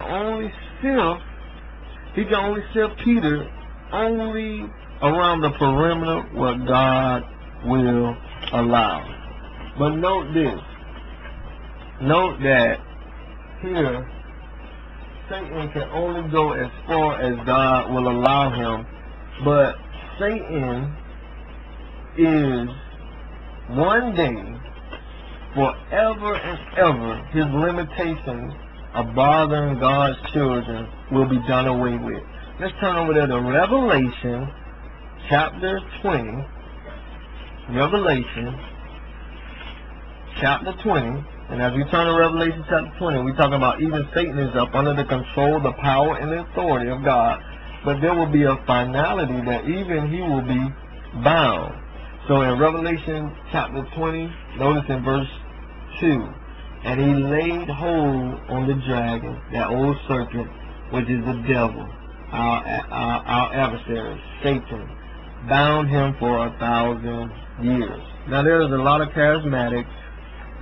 only sift Peter only around the perimeter where God will allow. But note this. Note that here Satan can only go as far as God will allow him. But Satan is one day, forever and ever, his limitations of bothering God's children will be done away with. Let's turn over there to Revelation chapter 20. Revelation chapter 20. And as we turn to Revelation chapter 20, we're talking about even Satan is up under the control, the power, and the authority of God. But there will be a finality that even he will be bound. So in Revelation chapter 20, notice in verse 2, and he laid hold on the dragon, that old serpent, which is the devil, our adversary, Satan, bound him for 1,000 years. Now there is a lot of charismatics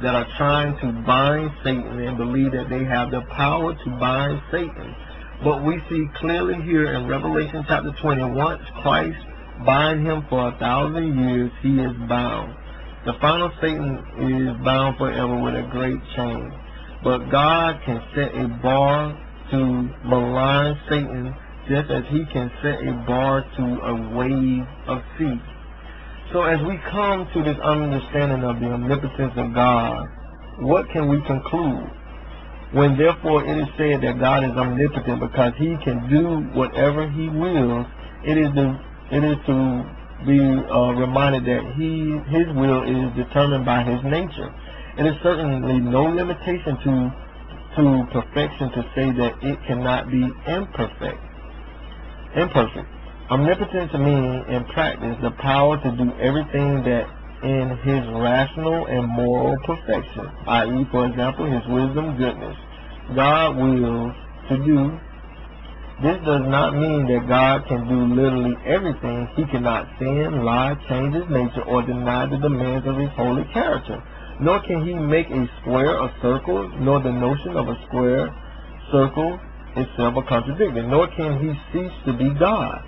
that are trying to bind Satan and believe that they have the power to bind Satan. But we see clearly here in Revelation chapter 20, once Christ bind him for 1,000 years, he is bound. The final Satan is bound forever with a great chain. But God can set a bar to malign Satan just as he can set a bar to a wave of sea. So as we come to this understanding of the omnipotence of God, what can we conclude? When therefore it is said that God is omnipotent because he can do whatever he wills, it is to be reminded that his will is determined by his nature. It is certainly no limitation to perfection to say that it cannot be imperfect. Omnipotence means in practice the power to do everything that in his rational and moral perfection, i.e., for example, his wisdom, goodness, God wills to do. This does not mean that God can do literally everything. He cannot sin, lie, change his nature, or deny the demands of his holy character. Nor can he make a square a circle, nor the notion of a square circle itself a contradiction. Nor can he cease to be God.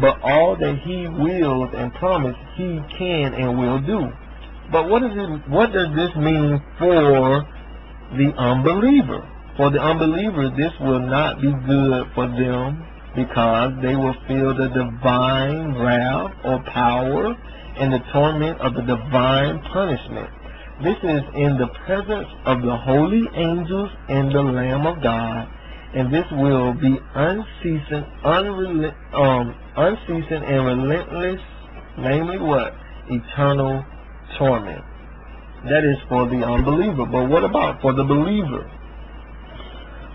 But all that he wills and promises, he can and will do. But what does this mean for the unbeliever? For the unbeliever, this will not be good for them because they will feel the divine wrath or power and the torment of the divine punishment. This is in the presence of the holy angels and the Lamb of God, and this will be unceasing and relentless, namely what? Eternal torment. That is for the unbeliever. But what about for the believer?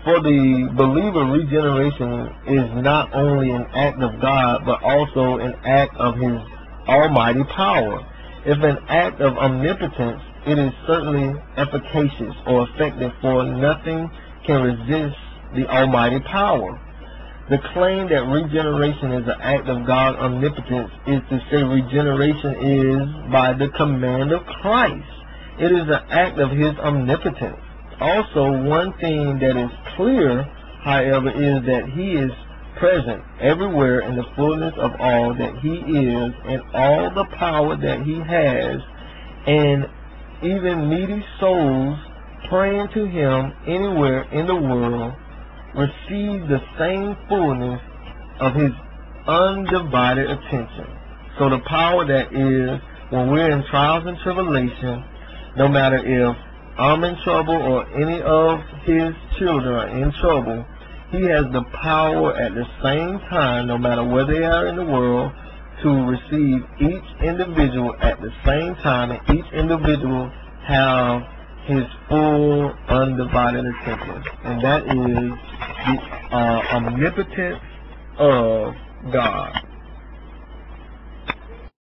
For the believer, regeneration is not only an act of God, but also an act of his almighty power. If an act of omnipotence, it is certainly efficacious or effective, for nothing can resist the almighty power. The claim that regeneration is an act of God's omnipotence is to say regeneration is by the command of Christ. It is an act of his omnipotence. Also, one thing that is clear, however, is that he is present everywhere in the fullness of all that he is and all the power that he has, and even needy souls praying to him anywhere in the world receive the same fullness of his undivided attention. So the power that is, when we're in trials and tribulation, no matter if I'm in trouble or any of his children are in trouble, he has the power at the same time, no matter where they are in the world, to receive each individual at the same time, and each individual have his full undivided attention. And that is the omnipotence of God.